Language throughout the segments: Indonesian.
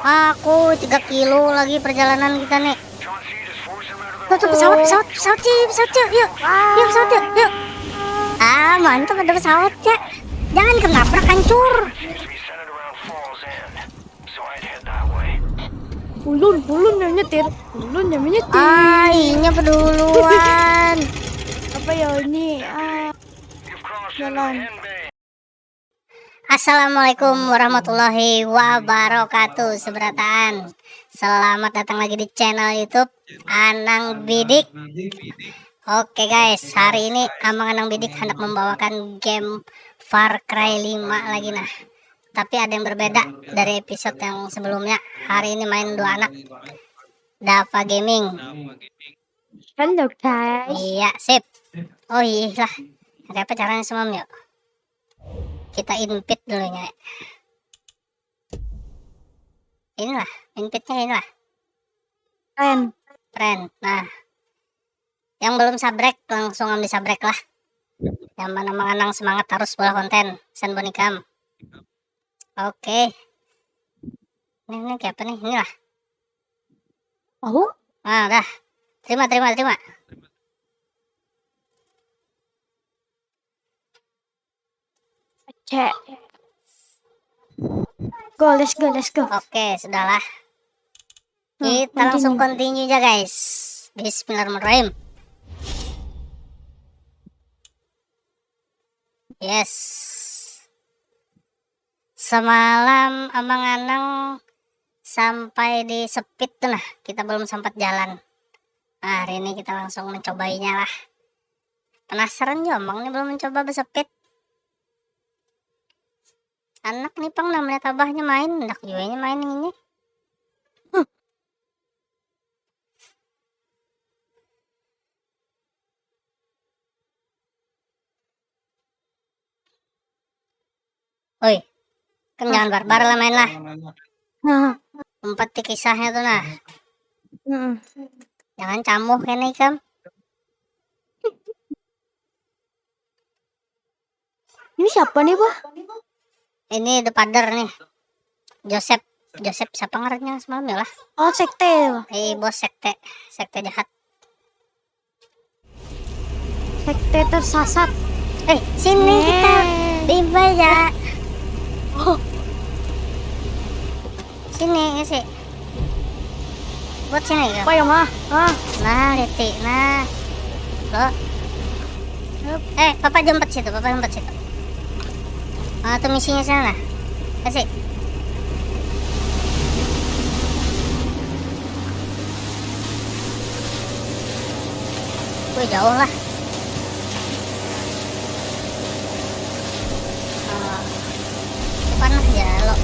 Aku 3 kilo lagi perjalanan kita nih. Tuh, pesawat Ci, yuk, pesawat yuk. Ah, mantap ada pesawat ya. Jangan kenabrak, hancur. Ulun yang nyetir. Ini peduluan. Apa ya ini? Jalan. Assalamualaikum warahmatullahi wabarakatuh, seberatan. Selamat datang lagi di channel YouTube Anang Bidik. Oke guys, hari ini Amang Anang Bidik hendak membawakan game Far Cry 5 lagi nah. Tapi ada yang berbeda dari episode yang sebelumnya. Hari ini main dua anak, Dava Gaming. Halo guys. Iya, sip. Oh iya lah. Ada apa caranya semam yuk? Kita invite dulu ya. Inilah, invite-nya inilah. Friend. Nah, yang belum sabrek langsung ambil sabrek lah. Yang mana mengenang semangat harus bola konten. Sen Bonikam. Oke. Ini kayak apa nih? Inilah. Oh? Nah, dah. Terima. Cek. Let's go. Oke, sudahlah. Kita langsung continue aja guys. Bismillahirrahmanirrahim. Yes. Semalam Amang Anang sampai di Sepit tuh nah. Kita belum sempat jalan. Nah, hari ini kita langsung mencobainya lah. Penasaran juga Amang ini belum mencoba bersepit. Anak nih pang namanya tabahnya main, hendak juga main ini. Oi, kan jangan barbar lah main lah. Empat kisahnya tuh nah. Jangan camuh kene ikam. Ini siapa nih, Pak? Ini the father nih. Joseph siapa ngarannya semalam ya lah. Oh, sekte. Bos sekte jahat. Sekte tersasat. Sini kita tiba ya. Sini sih. Buat sini ya. Apa ya, Mah? Nah, lihat nah. Lo. Papa jemput situ. Tuh misinya sana. Kasih. Jauh lah. Panas ya lo.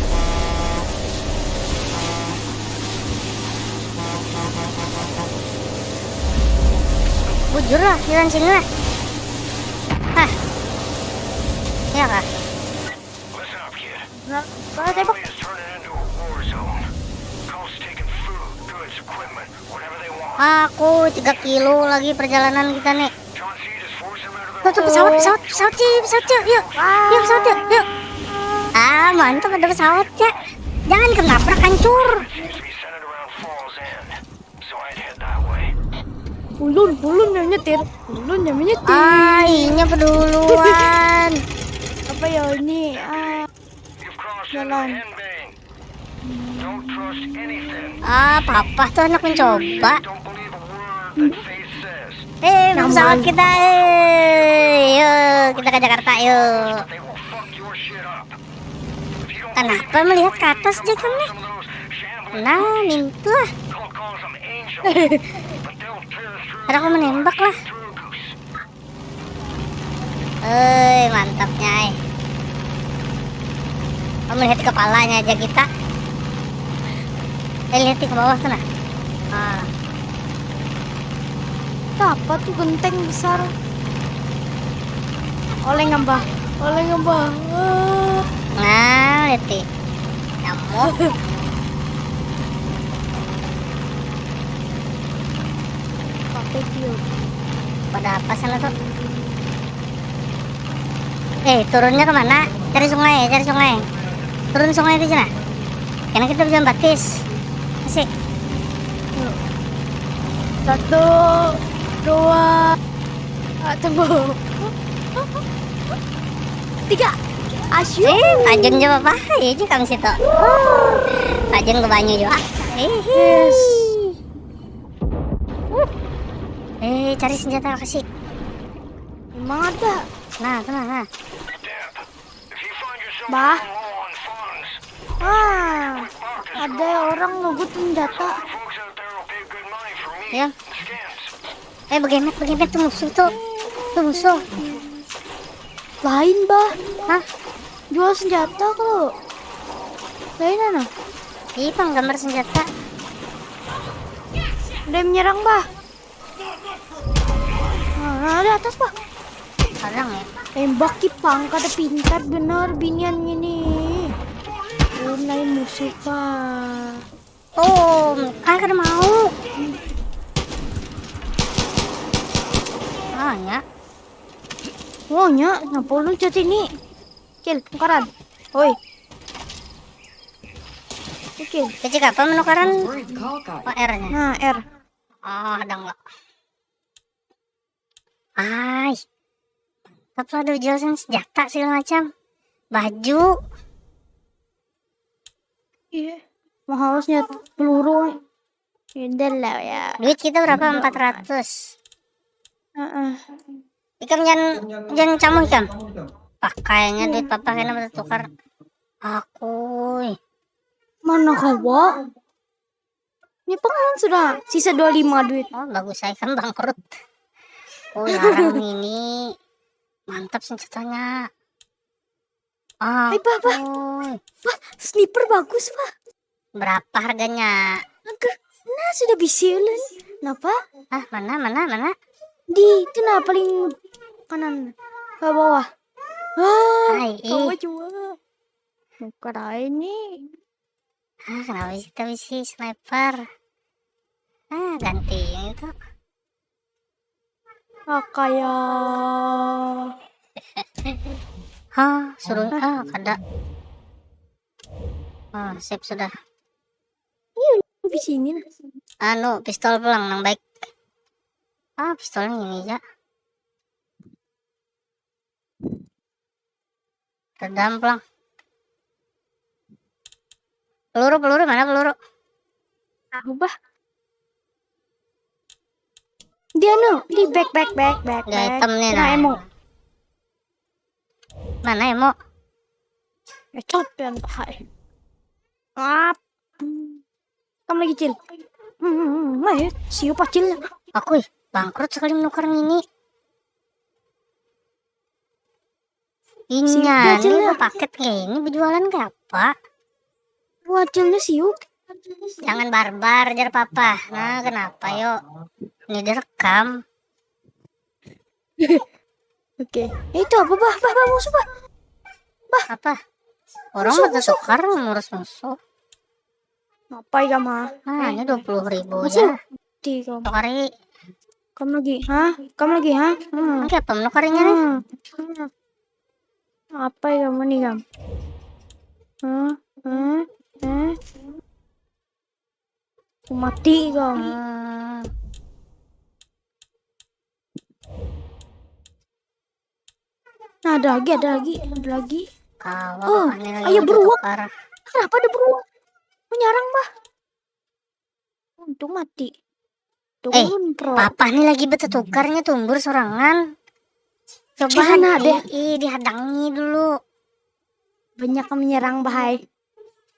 Bujur lah, jalan sini lah. Iya kah? Tembak. Aku 3 kilo lagi perjalanan kita nih. Tuh, pesawat Ci, yuk. Pesawat yuk. Ah, mantap ada pesawat ya. Jangan kenabrak, hancur. Ulun yang nyetir. Ini peduluan. Apa ya ini? Jalan. Papa tuh anak mencoba. Pesawat kita. Yuk, kita ke Jakarta yuk. Kenapa melihat ke atas aja kamu? Nah, mintu lah. Ada aku menembak lah. Mantapnya. Kamu lihat kepalanya aja kita. Lihat ke bawah sana. Apa tuh genteng besar? Oleh ngambah. Nah, lihat nyamuk. Pada apa sana tuh? Turunnya kemana? Cari sungai. Turun sungai itu sana. Karena kita berjalan batis. Asik. Yuk. 1, 2, tunggu. 3. Asyik. Tajun juga Pak. Iya juga kami situ. Tajun ke banyu juga. Yes. Cari senjata kasih. Emang ada. Nah. Bah. Ada orang ngebut senjata. Ya. Bagaimana tuh musuh tuh. Tuh musuh. Lain, Bah. Hah? Jual senjata kalau. Lain mana? Ih, Bang, gambar senjata. Ada yang menyerang, Bah. Ada atas, Bah. Orang ya. Tembak kipang kata pintar bener binian ini. Lain musuh, Pak. Oh, kan mau. Ya. Oh nya, ngapa lu cat ini? Kil, tukaran. Oi. Oke. Kecil apa menukaran? Oh, R-nya. Nah, R. Oh, ada enggak? Ay. Tapi ada jual senjata segala macam. Baju. Iya. Mahalnya peluru. Udah lah ya. Duit kita berapa? 400. Ikam jangan camu ikam. Pakainya duit papa kena bertukar. Aku. Mana kau? Ini pengen sudah sisa 25 duit. Oh, bagus saya kan bangkrut. Oh, larang ini. Mantap senjatanya. Hai, Papa. Wah, sniper bagus, Pak. Berapa harganya? Nah, sudah bisa ulen. Kenapa? Mana? Di itu nah paling kanan ke bawah. Kamu cuma bukan ini. Kenapa kita bisa sniper? Ganti yang itu. Kayak Suruh kada. Sip sudah. di sini. Pistol pulang nang baik. Pistolnya ini aja. Redam pulang. Peluru mana peluru? Bah. Dia di back. Gak hitam nih nah. Emo. Mana emo? Copian Pak. Kamu lagi cil. Siapa cilnya? Aku bangkrut sekali menukar ini. Inya, ini paket kayak ini berjualan kayak apa? Wajilnya siup. Jangan barbar jar papa. Nah, kenapa yuk? Ini direkam. Oke. Itu apa, Bah? Musuh, Bah. Apa? Orang mau tukar ngurus musuh. Apa ya, Ma? Ini 20.000 aja. Tukari. Kamu lagi, Oke, apa menukarinya nih? Apa ya kamu nih, Kam? Mati kamu. Nah, ada lagi. Ayo beruang. Kenapa ada beruang? Menyerang, Bah. Untung mati. Papa nih lagi bertukarnya tumbur sorangan. Coba dihadangi dulu. Banyak yang menyerang, Bahai.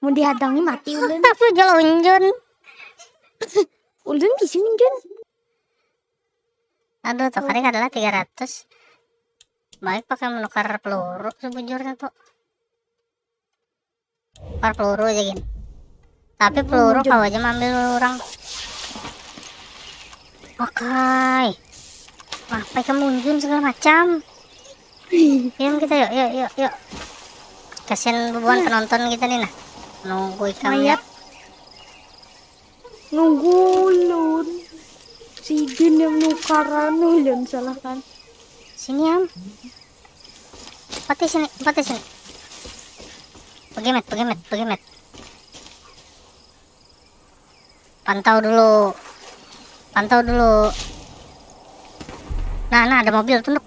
Mau dihadangi mati ulun. Tapi jual unjun. Ulun bisa unjun. Aduh, tukari adalah 300. Baik pakai menukar peluru sebujurnya tuh. Tukar peluru aja gini. Tapi peluru kau aja ambil orang. Oke. Apa kamu unjun segala macam. Yuk kita yuk. Kasian bebuan penonton kita nih nah. Nunggu ikan lihat. Nunggu ulun. Si Din yang nukaran ulun salah kan. Sini Am. Pati sini. Pergi met. Pantau dulu. Pantau dulu. Nah, ada mobil. Tunduk.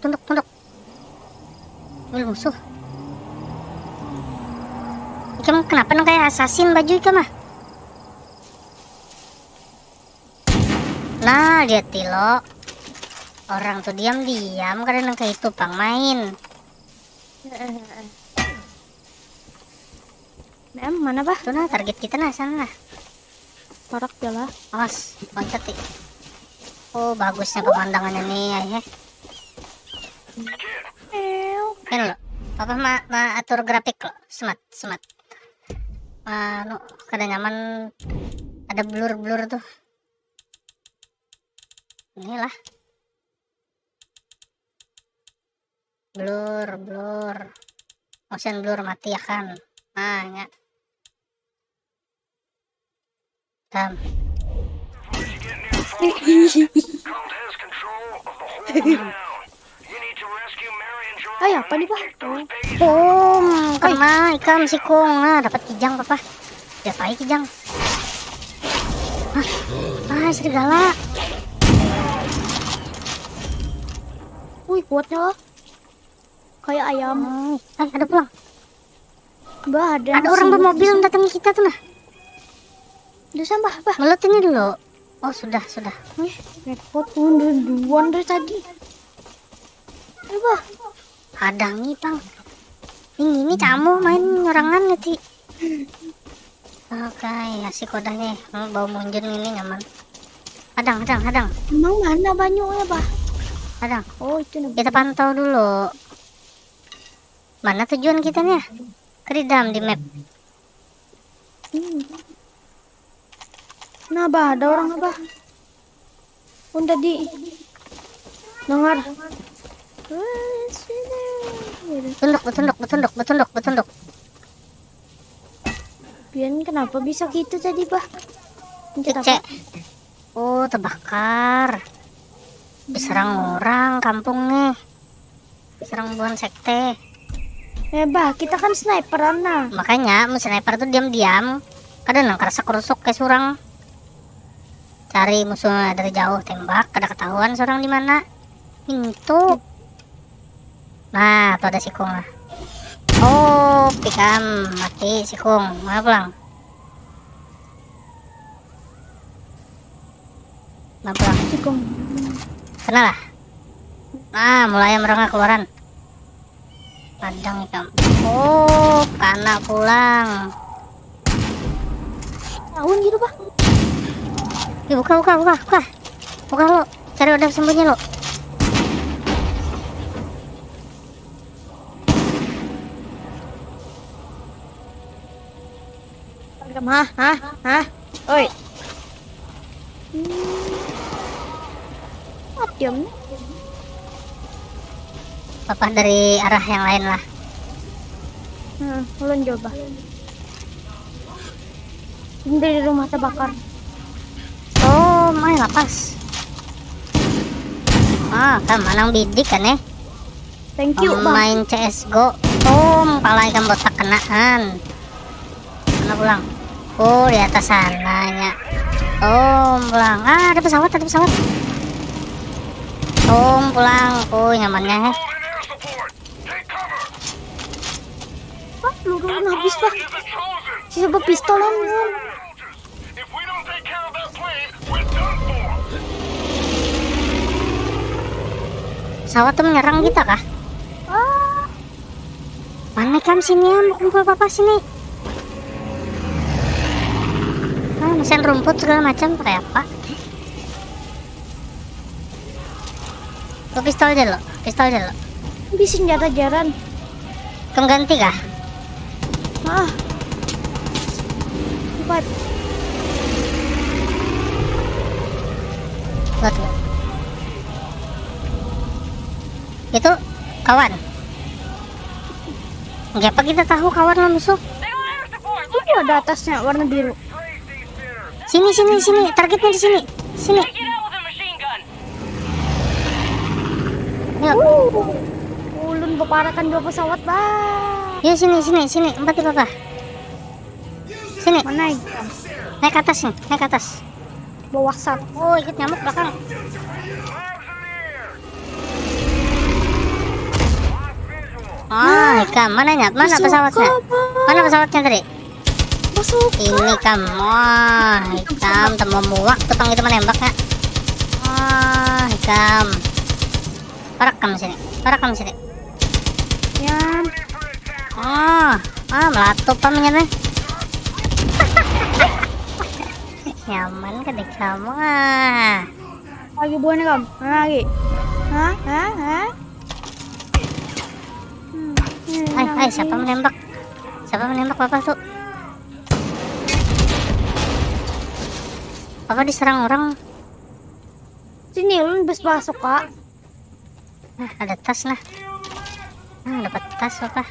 Mobil musuh. Kamu kenapa nang kayak assassin baju itu mah? Nah, lihat tilo. Orang tuh diam-diam karena nang kayak itu pang main. Mana bah? Tuh nah, target kita nah sana. Parak lah. Awas, loncat nih. Oh, bagusnya pemandangannya nih ya. Kan lo. Papa atur grafik lo. Smart. No, kada nyaman, ada blur tuh. Inilah blur motion blur mati ya kan. Nah ya tam. Apa nih bah? Kena ikan sikung. Nah, dapat kijang papa. Dapat kijang. Serigala. Wih, kuatnya lah. Kayak ayam. Ada pulang. Bah, ada orang bermobil mendatangi kita tuh nah. Udah sampah, bah. Melut ini dulu. Oh, sudah. Wih, repot duluan dari tadi. Ayo, bah. Hadangi, Bang. Ini kamu main nyerangan nanti. Oke, asik kodanya. Bau munjun ini nyaman. Hadang. Emang mana banyaknya, bah? Hadang. Oh, itu nih. Kita pantau dulu. Mana tujuan kita nih? Keridam di map. Nah, bah, ada orang bah. Udah di dengar. Betunduk. Pian kenapa bisa gitu tadi, bah? Cek. Oh, terbakar. Diserang orang kampung nih. Diserang buan sekte. Bah, kita kan sniperan nah. Makanya sniper tuh diam-diam. Kadang kerasa-kerusuk kayak surang. Cari musuhnya dari jauh, tembak, kada ketahuan seorang di mana. Itu. Nah, tuh ada sikung lah. Oh, pikam mati sikung. Mana pulang? Sikung. Kena lah. Nah, mulai merengah keluaran. Padang ikam. Oh, karena pulang. Tahun gitu, bah. Buka lo, cari udah sembunyi lo. Hah? Oi. Diam. Papa dari arah yang lain lah. Ulun coba. Ini dari rumah terbakar. Oh, main lapas. Kan manang bidik kan ya? Thank you, bang. Main CSGO. Pala ikan botak kenaan. Mana pulang? Oh, di atas sananya. Pulang. Ada pesawat. Pulang. Nyamannya ya. Pak, peluru habis, pak. Sisa pistolan. Pesawat tuh menyerang kita kah? Mana kam sini ya, mau kumpul papa sini. Mesin rumput segala macam pakai apa? Pistol aja lo. Bisa senjata jaran. Kamu ganti kah? Cepat. Lihat. Itu kawan. Ngapa kita tahu kawan lo musuh? Itu ada atasnya warna biru. Sini. Targetnya di sini. Yuk. Ulun beparakan 2 pesawat, bah. Ya sini. Empati papa. Sini. Mana? Naik ke atas nih. Bawah sat. Oh, ikut nyamuk belakang. Ah, Hikam, mana pesawatnya? Mana pesawatnya tadi? Masuk. Ini Kam. Wah, Hikam temu muak tukang itu menembaknya. Ah, Hikam. Perekam sini. Ya. Melatup pamannya. Nyaman kan di kamu Lagi buahnya kamu. Mana lagi? Hah? Hai, siapa menembak papa tuh? Papa diserang orang. Sini lu bes masuk kak. Ada tas lah. Dapat tas papa.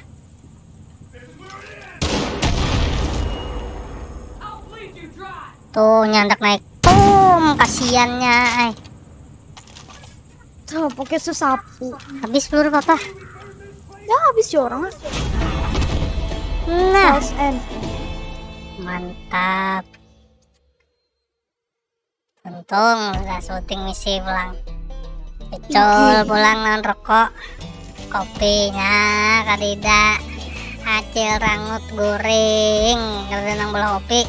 Tuh nyandak naik. Kasiannya. Tuh pakai sesapu. Habis peluru papa. Ya habis ya orang. Nah, False end. mantap. Untung udah syuting misi pulang. Ecol pulang non rokok. Kopinya kadida. Acil rangut goreng. Kalau nang bola kopi.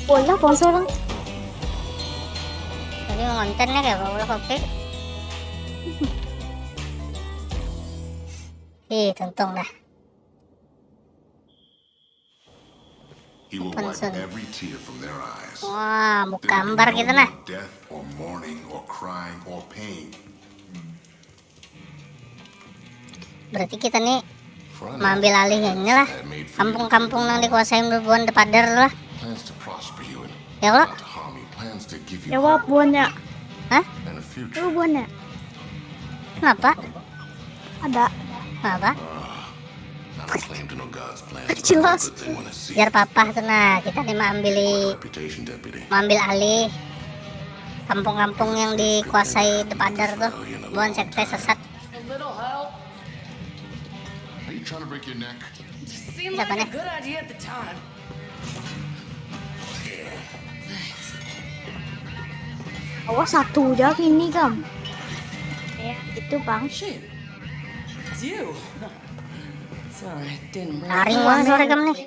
Bola sponsor orang. Jadi ngontennya kayak bola kopi. Tuntung dah. He will wipe every tear from their eyes. Wah, buka There will gambar be no gitu nah. more death or mourning or crying or pain. Berarti kita nih For mengambil alih ini lah. had made for you Kampung-kampung yang dikuasain ribuan depader lah. plans to prosper you and Ya Allah. not to harm you, plans to give you Jawab hope buahnya. Hah? and a future. Lu buahnya. Kenapa? Ada. Kenapa? I don't claim to know God's plans, but I know Jelas. good thing when I see Biar it. papa tuh nah. Kita nih Reputation deputy. mengambil alih kampung-kampung yang dikuasai depader tuh. Bukan sekte sesat. Are you trying to break your neck? Seemed Siapa nih? like a good idea at the time. Awas satu aja ini kam. Ya gitu bang. Shit. It's you. Sorry, didn't really. Laring banget suara kamu nih.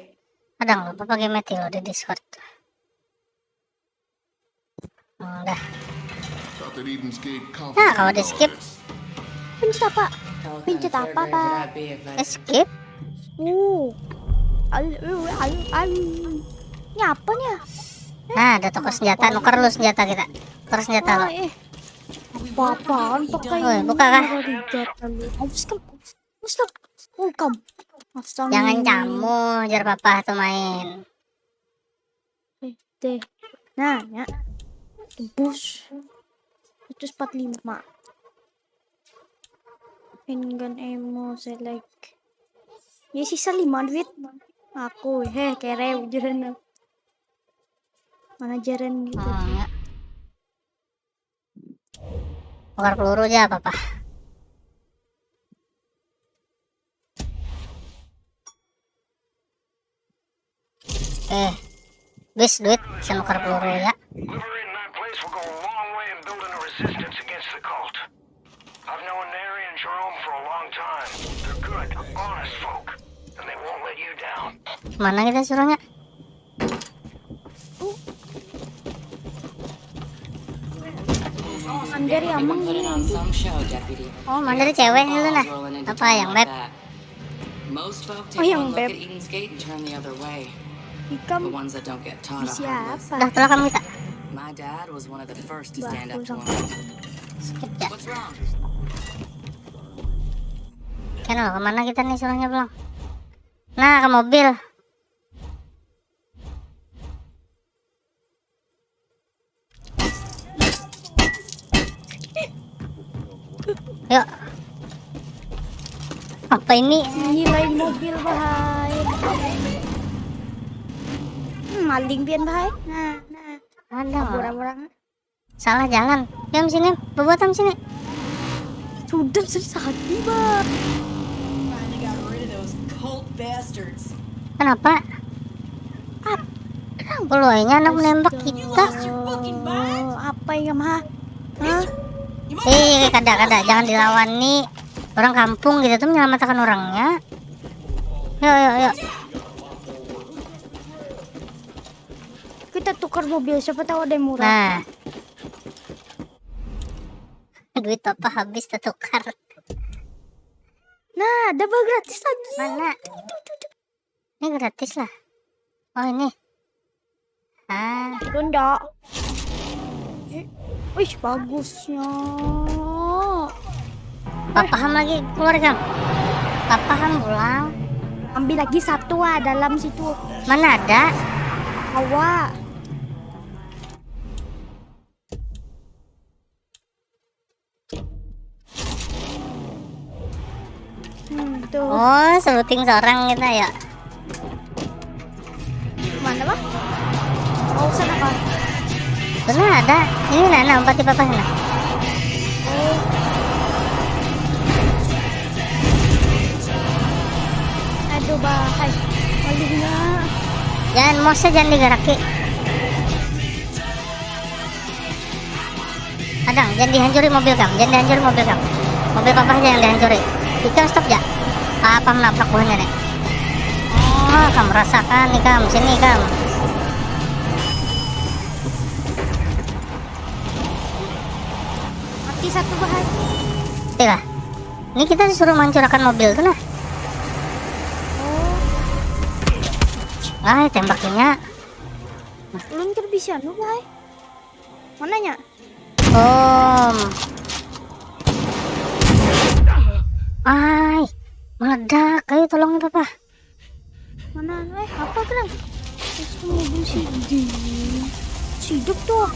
Ada nggak lupa pakai meti lo di Discord. Udah. Thought that Eden's Gate Nah, kalau di skip, Pencet apa? Hell, kind Pencet of apa third grade would pak? I be if I... skip. Ini apanya? Nah, ada toko senjata. Nuker lu senjata kita. Nuker senjata lo. Apa-apaan pakai Woi, buka kah? Hapus kam. Oh kam. Astaga. Jangan kamu, jar papa tuh main. Deh. Nah, ya. Tembus. 145. Handgun ammo select. Ya sisa 5 duit. Aku kere jaran. Mana jaran gitu. Ya. Bakar peluru aja papa. Bis duit bisa nuker peluru ya. Liberating that place will go a long way in building a resistance against the cult. I've known Neri and Jerome for a long time. They're good, honest folk, and they won't let you down. Mana kita suruhnya? Mandiri amang Put it on ini. some show, deputy. Oh, Mandiri cewek itu nah. Rolling into Apa town yang like beb? that. Most folk Oh, take yang one look beb. at Eden's Gate and turn the other way. The Ikam ones that don't get taught are heartless. siapa? Udah telah kamu kita. My dad was one of the first to stand up to him. Skip ya. What's wrong? Kan lo kemana kita nih suruhnya belum? Nah, ke mobil. Yuk. Apa ini? Ngilain mobil bahaya. Maling pian bahaya. Nah. Ada nggak? Orang-orang Salah jalan. Diam sini, berbuatan sini. sudah sesati bang. Finally got rid of those cult bastards. Kenapa? Peluangnya anak menembak kita. Apa yang mah? Hah? Kada jangan dilawan nih. Orang kampung gitu tuh menyelamatkan orangnya. Yuk. Kita tukar mobil, siapa tahu ada yang murah. Nah. Duit apa habis tertukar. Nah, double gratis lagi. Mana? Ini gratis lah. Oh ini. Ah, Tunda. Wih, bagusnya. Papaham lagi keluar Kang. Papaham pulang. Ambil lagi satu dalam situ. Mana ada? Awak. Tuh. Oh, sebuting seorang kita ya. Mana lah? Oh, sana kan. Benar ada. Ini Nana umpati papa sana. Oh. Aduh, bahaya. Malingnya. Jangan mosnya jangan digaraki. Adang, jangan dihancuri mobil kamu. Jangan dihancuri mobil kamu. Mobil papa jangan dihancuri. Ikan stop ya. Apa menabrak buahnya nih? Oh, kamu rasakan nih kamu. Sini kamu. Mati satu bahaya. Tidak. Ini kita disuruh menghancurkan mobil tuh nah. Oh, Tembakinya. luncur bisa nu bahaya. Mananya? Meledak. Ayo tolongin papa. Mana? Apa kan? Itu mobil sidik tuh.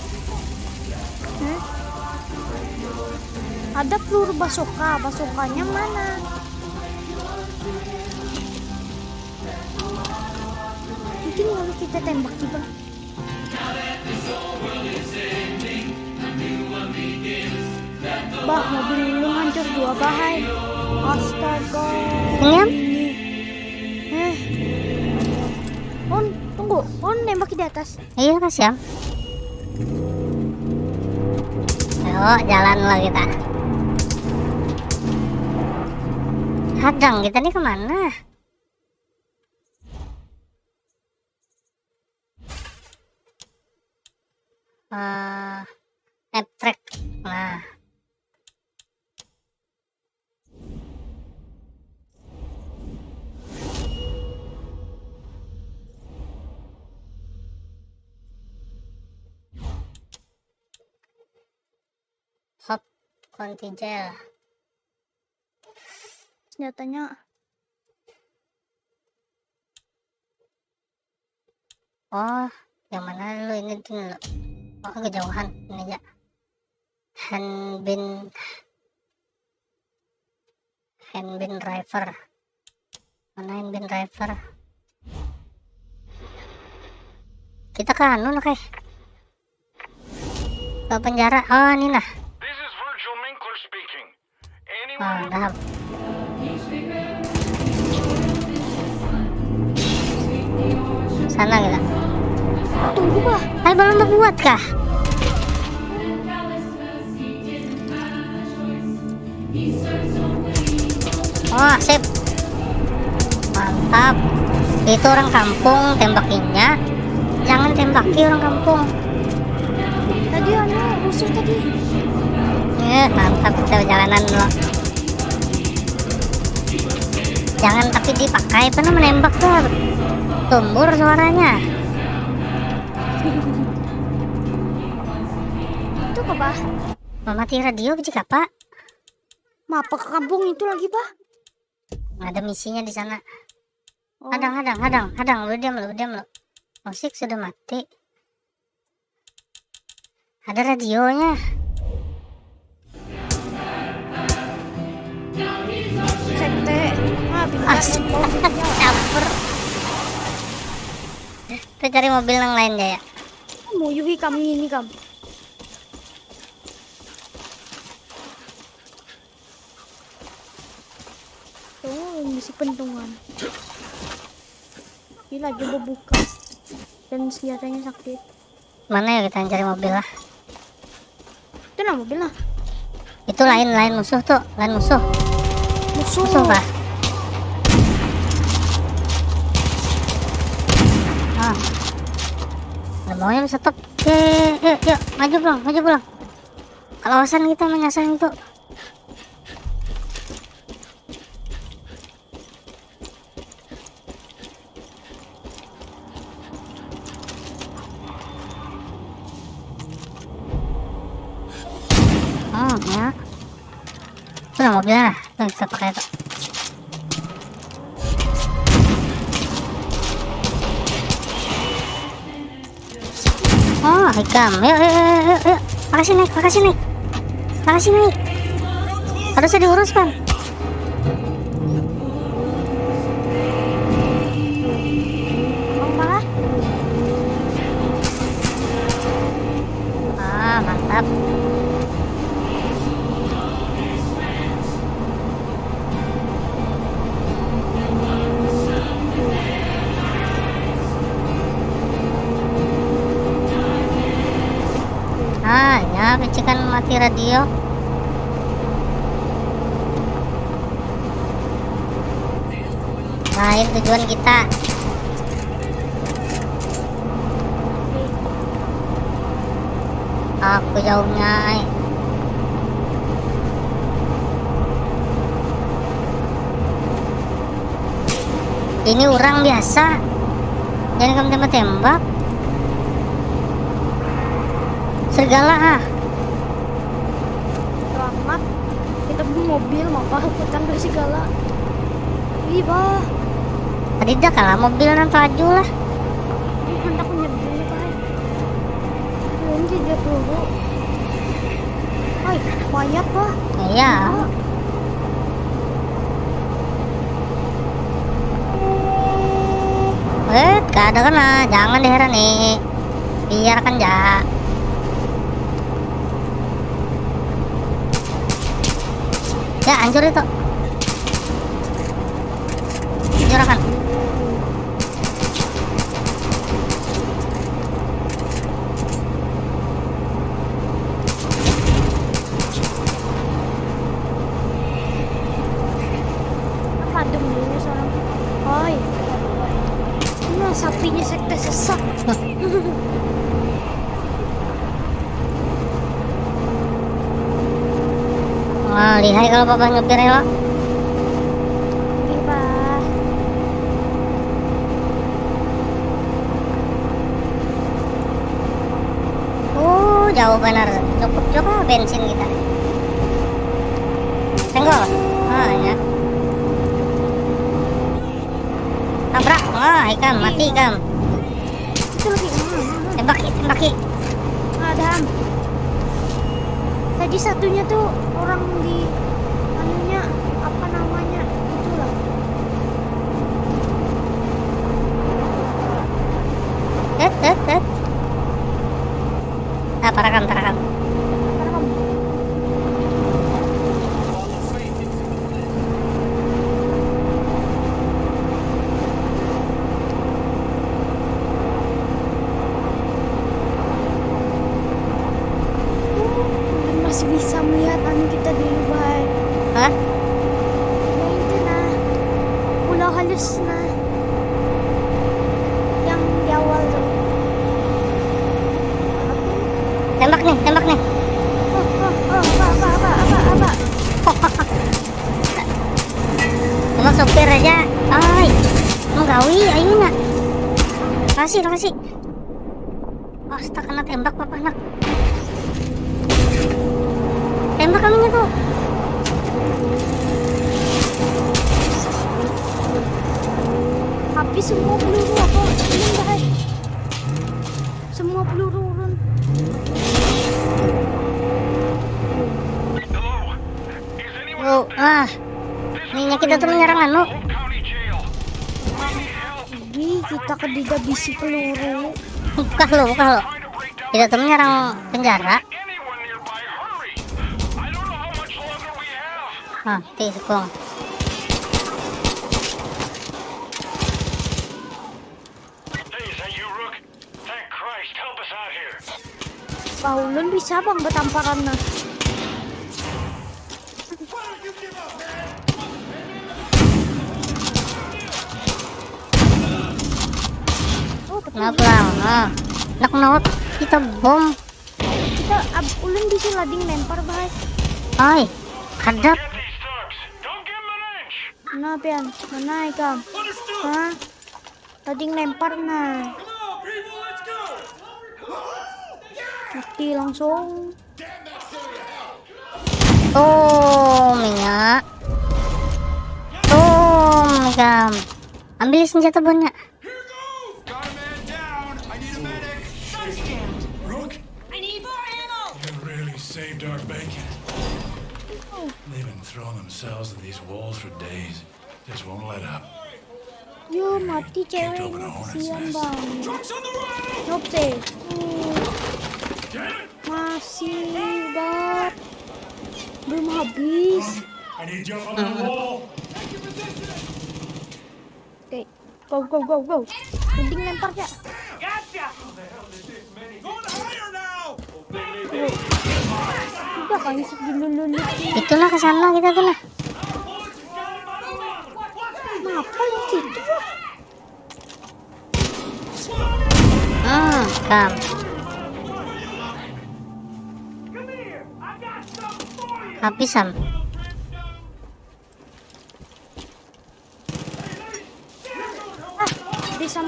Ada peluru basokanya mana? Mungkin harus kita tembak juga. Bah, mobil lu hancur 2 bahaya. Astaga. Ini Tunggu. Nembak di atas. iya kasih ya. Ayo jalan lah kita. Hadang kita nih kemana? Track. Nah. Hop, kontinjel. Senjatanya. Oh, yang mana lu ini dulu? Oh, kejauhan ini aja. Handbin driver. Mana handbin driver? Kita ke anu nah kayak ke penjara. Oh ini nah. This is Virgil Minkler speaking. Oh, dah. Sana kita. Tunggu, Bah. Hai, belum buat kah? Oh, sip. Mantap. Itu orang kampung tembakinya. Jangan tembaki orang kampung. Tadi musuh tadi. Mantap kita perjalanan dulu. Jangan tapi dipakai penuh menembak tuh. Tumbur suaranya. Itu apa, Bah? Memati radio jika Pak. Apa ke kampung itu lagi, Bah? Ada misinya di sana. Oh. Hadang. Lu diam lu. Musik sudah mati. Ada radionya. Sekte. Campur. Kita cari mobil yang lain ya. Mau yuhi kamu ini kamu. Tuh, misi pentungan. Gila, coba buka. dan senjatanya sakit. Mana ya kita cari mobil lah. Itu lah mobil lah. Itu lain musuh tuh, lain musuh. Musuh kah? Ah. Nggak maunya bisa stop. Yuk, maju pulang. Kelawasan kita menyasar itu. Ya. Itu lah mobilnya, tuh kita pakai itu. Oh, Hikam, yuk. Makasih naik. Harusnya diuruskan. Malah Mantap. Ya, pecikan mati radio. Nah, ini tujuan kita. Aku jauhnya. Ini orang biasa. Jangan kamu tembak-tembak. Serigala selamat. Kita beli mobil, maka hutan beli segala. Ih, bah. tadi dah kalah mobil dan laju lah. Ih, hendak menyebutnya, bah. Ini dia dulu. Hai, mayat, bah. Iya. Ada kan lah, jangan diheran nih. Biarkan ya. Ya, hancur itu. Hancurkan. Apa dulu seorang? Hai. Nah, sapinya sekte sesak. Wah, lihai kalau papa nyetir ya, Pak. Iya. Jauh benar. Cukup bensin kita. Senggol. Ya. Tabrak. Hikam, mati Hikam. Itu lagi. Tembaki. Adam. Tadi satunya tuh orang di anunya apa namanya itulah. Parakam. Masih bisa melihat anu kita di Dubai. Hah? Ya itu nah, pulau halus nah, yang di awal tuh. Tembak nih. Apa? Tembak sopir aja. Menggawi, ayunya. Kasih. Tak kena tembak papa anak. Tembak kami tuh. Habis semua peluru apa? Ini bahaya. Semua peluru urun. Ininya kita tuh menyerang anu. Jadi kita kedida bisi peluru. Buka lo. Kita tuh menyerang penjara. Tikung. Pak ulun bisa bang betamparan nah. Oh, Kenapa lang? Nak kita bom. kita ulun bisa lading lempar bahas. Ay, hadap. Get these thugs. Don't give them an inch. Nah, pian, mana ikam? Hah? Lading lempar nah. Mati langsung. Oh, minyak. Oh, megam. Ambil senjata bonnya. Got a man down. I need a medic. Rook, I need more ammo! you really saved our bacon. They've been throwing themselves at these walls for days. Just won't let up. Yo, mati ceweknya. Kesian bang. Nope sih. Masih bar. Belum habis. I need you up on the wall. Oke, go. Mending lempar ya. Udah kan dulu. Itulah ke sana kita tuh lah. Ngapa lu situ? Kam. Habisan. Bisa.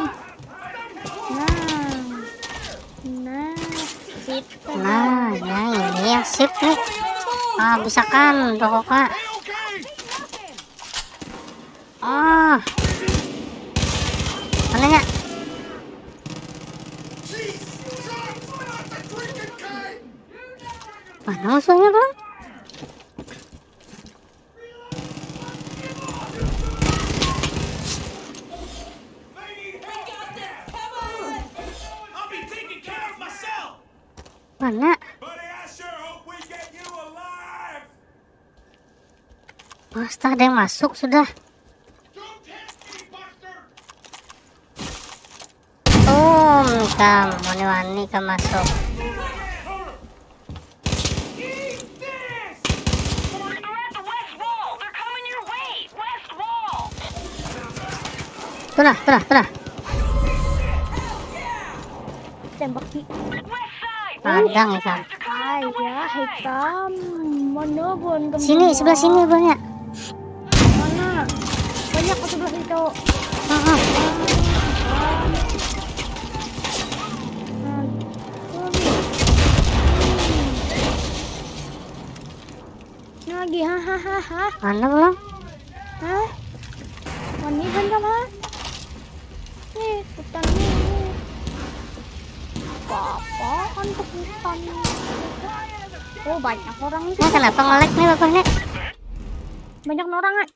Sip. Nah, ini yang sip nih. Bisa kan, pokoknya. Mana ya? Mana musuhnya bang? Mana? Setelah ada yang masuk sudah. Kam, wani kam masuk. Tunah. Tembak ki. Padang ya kan. Ya, hitam. Mana bon? Sini, sebelah sini banyak. Mana? Banyak ke sebelah itu. Lagi, hahaha. Mana belum? Hah? Mani kan sama? Nih, hutan nih. Apaan tuh hutan? Oh, banyak orang itu. Kenapa nge-lag nih bapaknya? Banyak orang ah.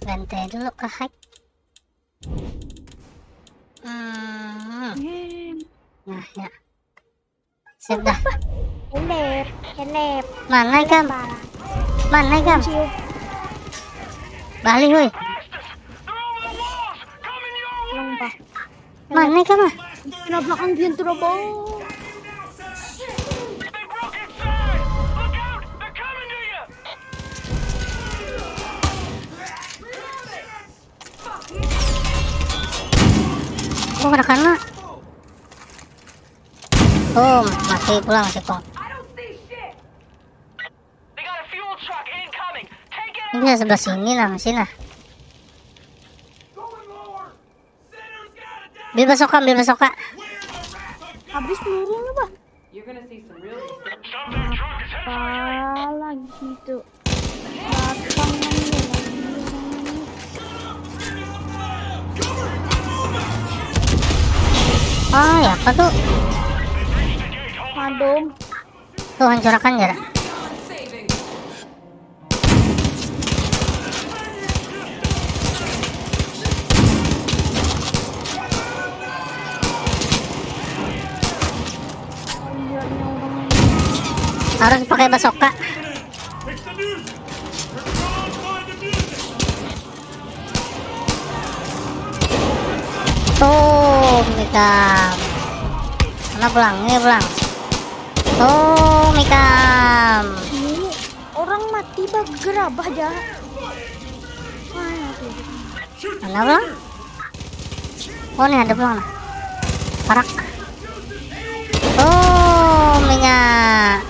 Ganti dulu ke hack. Nah ya. Sip dah. Kelep. Mana Kam? Balik woi. Lomba. Mana Kam? Kena belakang pintu robo. Oh, ada kana. Mati pulang si Pong. Ini bisa sebelah sini lah, sini lah. Bebas soka. Habis pelurunya, Bah. Apa lagi tuh? Ya apa tuh? Madom. Tuh hancurkan ya. Harus pakai basoka. Tuh, kita. Mana pulang? Ini pulang. Oh, Mikam. Ini orang mati bah gerabah aja. Wah, tuh. Mana bang? Oh, nih ada bang. Parak. Oh, minyak.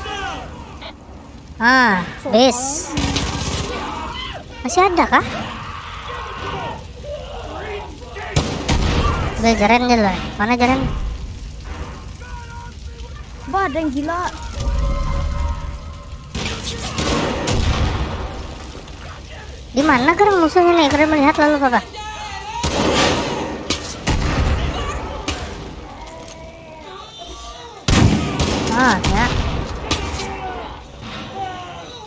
Bis. Masih ada kah? Udah jaren dulu. Mana jaren? Bah, ada yang gila. Di mana kan musuhnya nih? Kalian melihat lalu apa? Ya.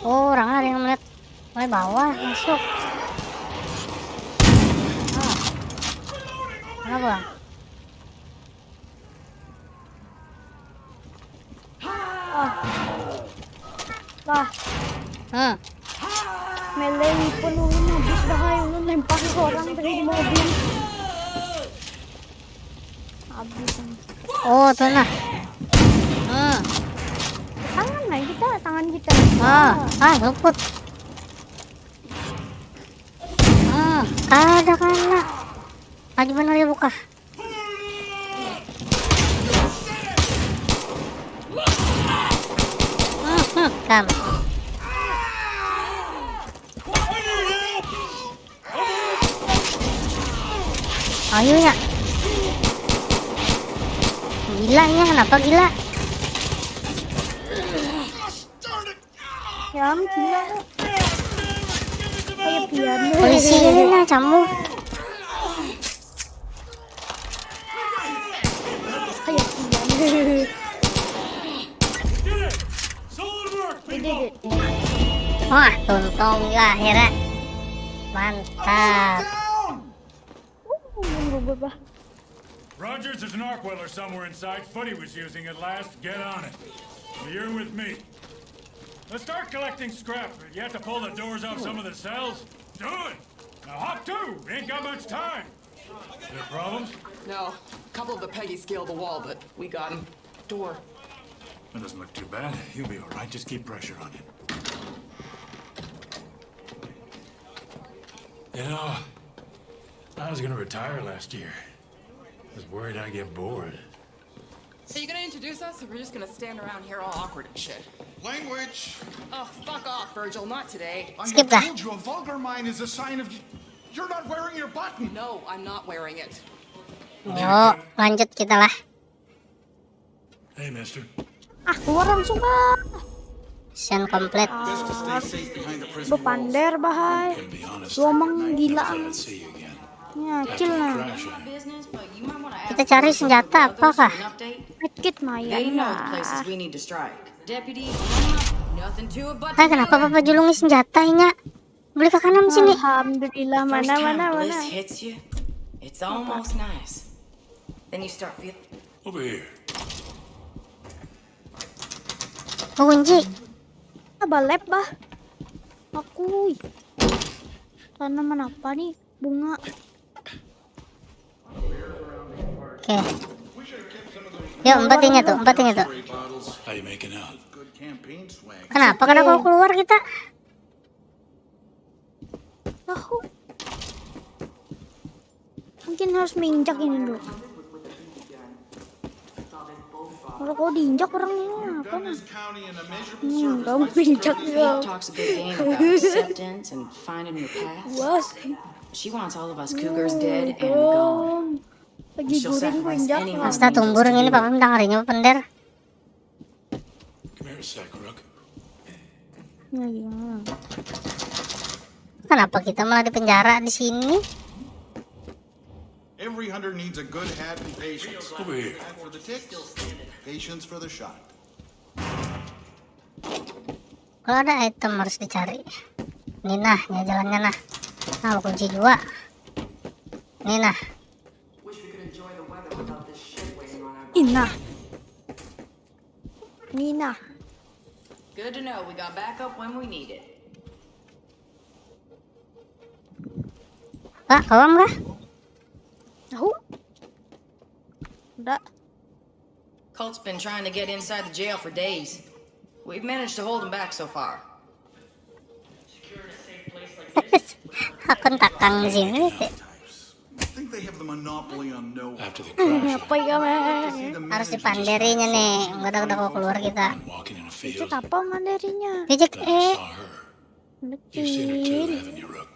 Oh, orang ada yang melihat mulai bawah masuk. Apa? Bah, melee penuh habis bahaya lu lempar ke orang dari mobil. Habis. Oh, tuh nah. Tangan kita. Luput. Ada kana. Aja bener ya buka. Kam. Ayo ya. Gila ya, kenapa gila? Ya, gila. Kayak piano. Polisi ini lah kamu. Kayak piano. Wah, tuntung ya akhirnya. Mantap. Rogers, there's an arc welder somewhere inside. Footy was using it last. Get on it. You're with me. Let's start collecting scrap. You have to pull the doors off some of the cells. Do it. Now hop too. Ain't got much time. There problems? No. A couple of the Peggies scaled the wall, but we got him. Door. That doesn't look too bad. You'll be all right. Just keep pressure on him. You know, I was gonna retire last year. I was worried I'd get bored. Are you gonna introduce us, or we're just gonna stand around here all awkward and shit? Language! Oh, fuck off, Virgil. Not today. I Skip have that. told you a vulgar mind is a sign of... You're not wearing your button! No, I'm not wearing it. Yuk, lanjut kita lah. Hey, mister. Keluar langsung bah. Mission complete. Best to stay safe behind the prison walls. Bepander bahaya. To be honest, Lu omong never gila. thought I'd see you again. Ya, After chill the lah. crash, Kita cari senjata apakah? Medkit mah ya. They know the places we need to strike. Deputy, nothing to it but Kenapa Papa julungi senjatanya? Beli ke kanan sini. Alhamdulillah, mana. hits you, it's almost nice. Then you start feeling. over here. Kunci. Balep bah. Aku. Tanaman apa nih? Bunga. Oke. Yuk, empatin tuh. How you making out? Good campaign swag. Kenapa kada kau keluar kita? Tahu. Mungkin harus menginjak ini dulu. Kalau kau diinjak orangnya apa Done nih? this county in a measurable Kamu injak ya. Talks a good game about acceptance and finding your path. Was. She wants all of us cougars dead and gone. Lagi guring ku injak. Asta tumburung ini Papa mendangarinya pender. Come here a sec, Rook. Ya, ya. Kenapa kita malah di penjara di sini? Every hunter needs a good hat and patience. Over here. Hat for the ticks, patience for the shot. Kalau ada item harus dicari. Ini nah, ini jalannya nah. Nah, kunci juga. Ini nah. Inah. Nina. Good to know we got backup when we need it. Pak, kawam kah? Tahu? Udah. Cult's been trying to get inside the jail for days. We've managed to hold them back so far. Akun takang di sini. I think they have the monopoly on no. After the crash, Apa ya, men? Harus dipanderinya nih. Udah kok keluar kita. walking in a Itu field, apa mandarinya? Pijak then I saw her. You've seen her too, Kecil. haven't you, Rook?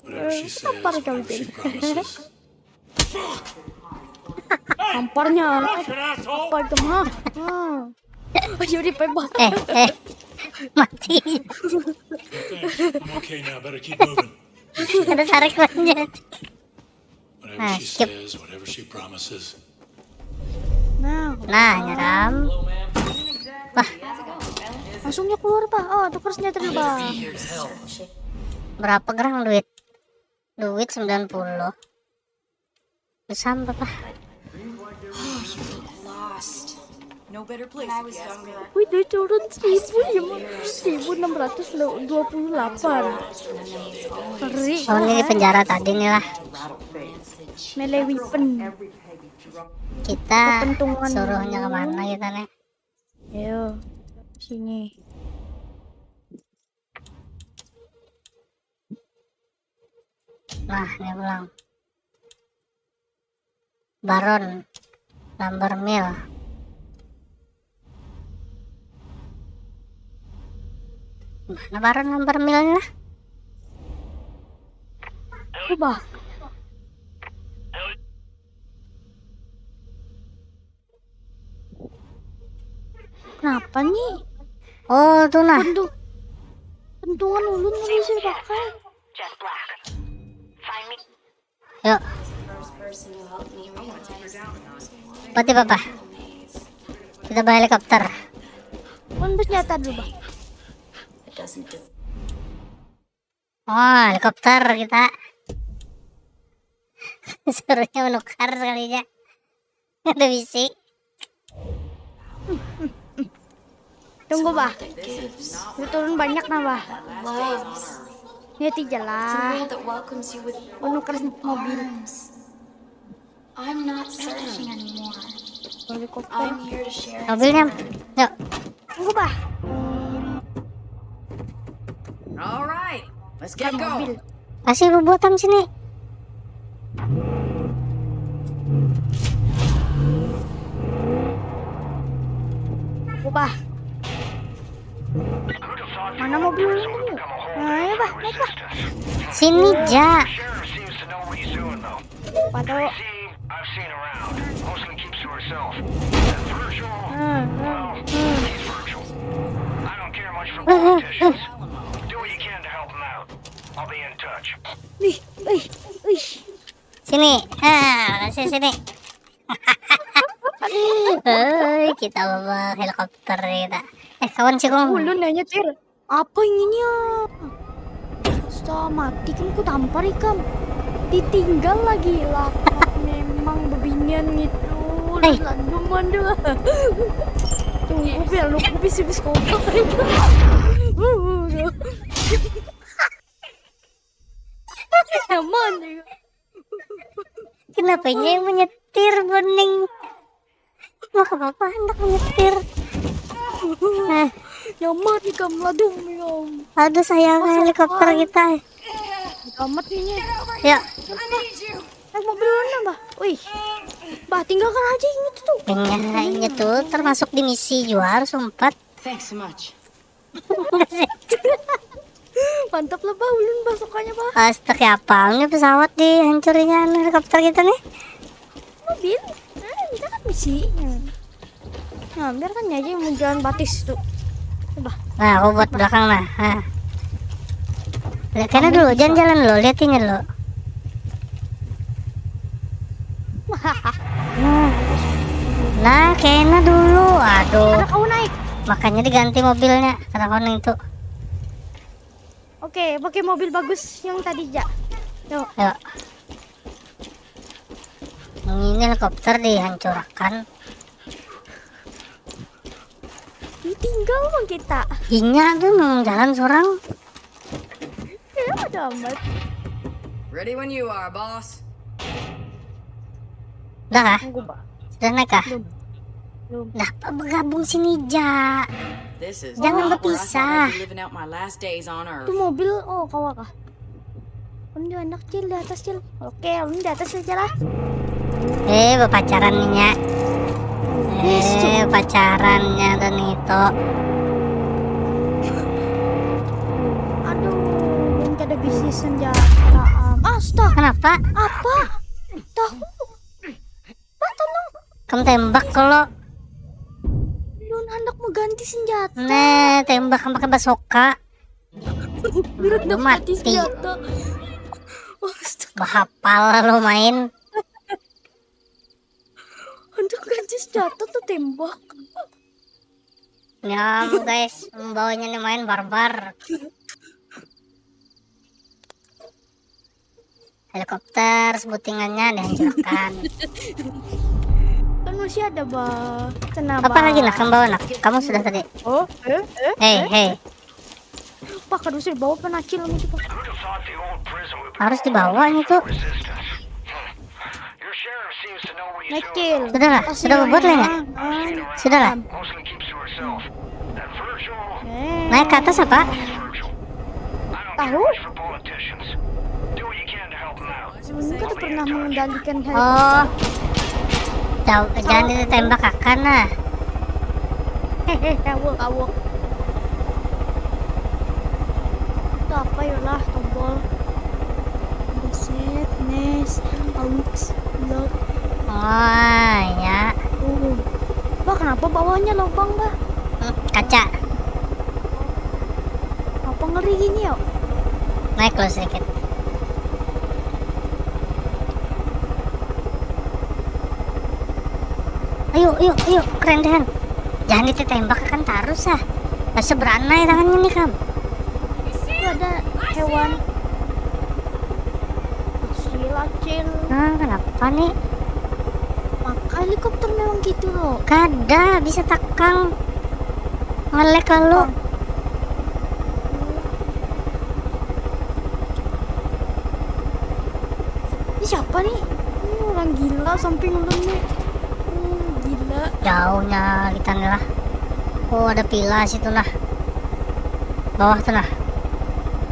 Whatever she says, Tampar kau whatever she jadi. promises. Tamparnya. Watch it, asshole! Apa itu mah? Ayo dipebak. Mati. Thanks. I'm okay now. Better keep moving. Ada tarik banget. Whatever she skip. says, whatever she promises. Nah, Nah, nyeram. langsungnya keluar, Pak. Oh, tukar senjata dulu, Pak. Berapa gerang duit? Duit 90. Sampai Pak. Lost. No better place. I was younger. Wih, dia turun 1628. Ngeri. Oh, ini di penjara tadi nih lah. Melee weapon. Kita Kepentungan. suruhnya kemana kita nih? Ayo, sini. Nah, ini pulang. Baron number mill. Mana Baron number millnya? Ubah. Kenapa nih? Oh, tuh nah. Pentungan ulun nggak bisa pakai. Jet Black. Find me. Yuk. Pati papa. Kita bawa helikopter. Kan bersenjata dulu, Bang. It doesn't do. Oh, helikopter kita. Suruhnya menukar sekalinya. Ada bisi. Tunggu, Bah. Itu turun banyak nah, Bah. Ini jalan. that welcomes you with Menukar mobil. I'm not searching anymore. Helikopter. I'm here to share. Mobilnya. Yuk. Tunggu, Bah. All right, let's get Mobil. going. Kasih buatan sini. Tunggu, Bah. Mana mobil ini? Ayo, Bah. Naik, Bah. Sini, Ja. Sheriff seems to know what he's doing, though. Pado. See, I've seen around. Mostly keeps to herself. And Virgil, well, he's Virgil. I don't care much for politicians. Do what you can to help him out. I'll be in touch. Wih. Sini. Kasih sini. Hei, kita bawa helikopter kita. Kawan si Kong. Ulun nanya, Tir. Apa ininya? Mati kan ku tampar ikam. Ditinggal lagi lah. Memang bebinian gitu. Hey. Landung mandu. Tunggu biar lu bis kotor. Aman ya. Kenapa ini yang menyetir, Bening? Mau ke papa hendak menyetir. Nah, Nyaman ikam ladung ikam. aduh sayang helikopter kita. Amat ini. Yuk, Naik mobil mana, Bah? Wih. Bah, tinggalkan aja ini tuh. penyanyi tuh termasuk di misi juara sempat. Thanks so much. Mantap lah, Bah. Ulun basukannya, Bah. Astaga, apa ini pesawat dihancurinnya helikopter kita nih? Mobil. Kita kan misinya. Nah, biarkan aja yang mau jalan batis tuh. Coba. Nah, aku buat belakang lah. Nah. Lihat kena dulu, jangan jalan dulu, liatinnya dulu. Nah, kena dulu. Aduh, Karena kau naik. makanya diganti mobilnya karena koning itu. Oke, pakai mobil bagus yang tadi, Ja. Yuk. Yuk. Ini helikopter dihancurkan. Ditinggal bang kita. Inya tuh mau jalan seorang. Ya, udah amat. Ready when you are, boss. Udah kah? Tunggu, Bah. Sudah naik kah? Belum. Belum. Nah, bergabung sini, Ja. This is Jangan not where I thought berpisah. I'd be living out my last days on Itu Earth. mobil, oh kawah kah? Ini anak kecil di atas kecil. Oke, ini di atas aja lah. Berpacaran nih, Nya. Pacarannya dan itu. Aduh, belum ada bisnis senjata. Astaga, Kenapa? apa? Tahu? Pak, tolong. Kamu tembak kalau Belum hendak mengganti senjata. tembak kamu pakai basoka. Biar Lu mati mati. senjata. Astaga, Bahapal lo main. untuk ganti senjata tuh tembak. Ya, guys, membawanya nih main barbar. Helikopter sebutingannya dihancurkan. Kan masih ada, Bah. Kenapa? Apa lagi nak kamu bawa nak? Kamu sudah tadi. Oh, Hei, Pak, kan usir bawa penakil gitu, Pak. Who'd have thought the old prison would be harus dibawa itu. resistance? Your sheriff seems to know what he's Nakil. doing. Sudahlah, sudah bobot lah nggak? Sudahlah. Mostly keeps to herself. That Virgil, Naik ke atas apa? Virgil. I don't Tahu? care much for politicians. Do what you can to help them out. Kita tuh pernah mengendalikan Oh, jangan ditembak akan nah. Kawuk. Itu apa ya lah, tombol. Reset, nest, aux, lock. Oh ya, Bah, kenapa bawahnya lubang, Bah? kaca. Apa ngeri gini ya? Naik lo sedikit. Ayo, keren deh. Jangan ditembak kan terus ah. Masa beranai tangannya nih kam. Itu ada hewan. Silacil. Nah, kenapa nih? Maka helikopter memang gitu loh. Kada bisa takang ngelek lalu. Ini siapa nih? Ini orang gila samping lu nih. Gila. Jauhnya kita nih lah. Oh ada pila situ nah. Bawah tuh nah.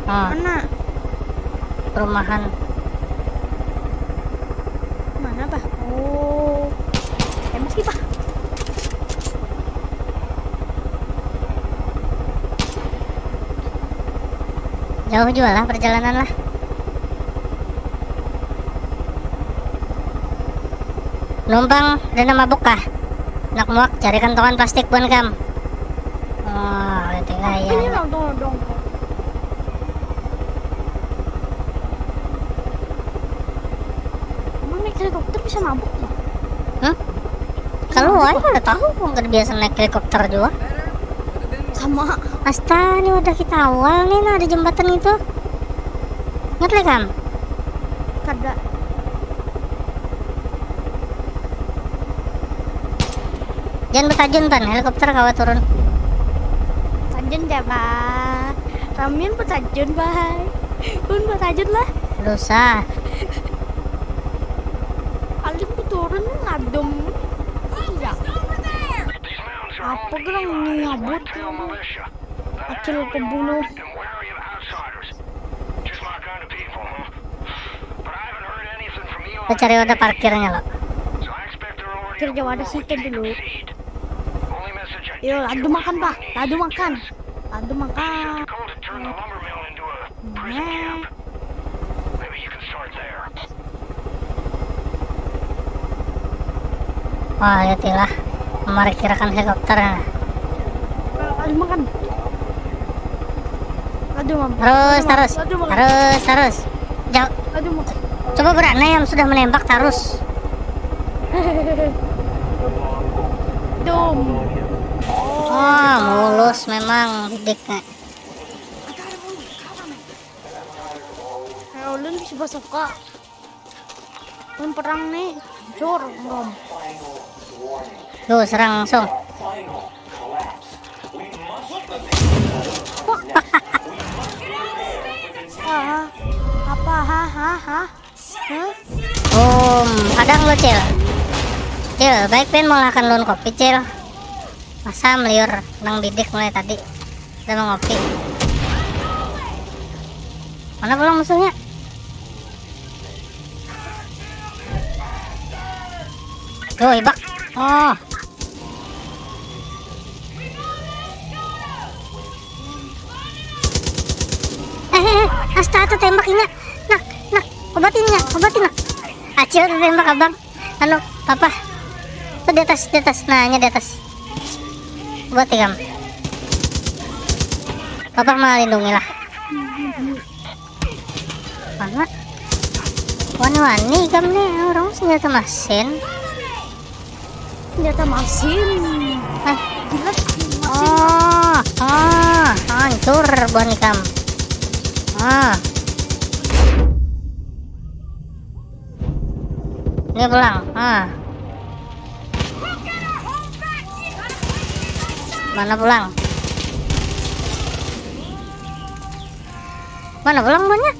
Oh, Mana? perumahan. Mana, Bah? Oh. Tembak sih, Bah. Jauh juga lah perjalanan lah. Numpang dan mabuk kah? Nak muak cari kantongan plastik pun kam. Oh, tinggal Ini ya. dong. Emang naik helikopter bisa mabuk ya? Kalau aja udah tahu kok nggak biasa naik helikopter juga. Sama. Asta ini udah kita awal nih nah di jembatan itu. Ngerti kam? Kada. Jangan bertajun pan helikopter kawa turun. Tajun ya, Bah. Ramin petajun, Bah. Pun petajun lah. Dosa. Paling turun ngadem. Iya. These mountains are Apa home to gerang Eli and his ngabut? white-tail militia. Now, Acil they're pembunuh. and wary of outsiders. Just my kind of people, huh? But I haven't heard anything from Eli. Kita cari wadah parkirnya lo. So I expect they're already Kerja on wadah board situ to dulu. concede. Only message I Yo, get ladu you makan, is Bah. money. Ladu makan. Ladu Said makan. Dakota turned the lumber mill into a prison camp. Maybe you can start there. Wah lihat lah. Memarkirkan helikopter. Ladu makan. Ladu makan. Terus. Ladu makan. Terus. Jauh. Ladu makan. Coba beranai yang sudah menembak terus. Dom. Oh, mulus memang didiknya. Ulun bisa basoka. Ulun perang nih. Cur, ngom. Tuh, serang langsung. Apa? Hah? Padang lo, Cil. Cil, baik pen mau makan lon kopi, Cil. Masa meliur nang bidik mulai tadi. Kita mau ngopi. Mana pulang musuhnya? Tuh, ibak. Oh. Astaga, tembakin nak. Nak, obatin nak. Acil tembak abang. Anu, papa. Tuh di atas. Nah, di atas. Obati kam. Papa malah lindungi lah. Mana? Wani-wani kam nih orang senjata mesin. Senjata mesin. Gila. Oh, hancur bani kam. Ini pulang. Mana pulang? Mana pulang banyak?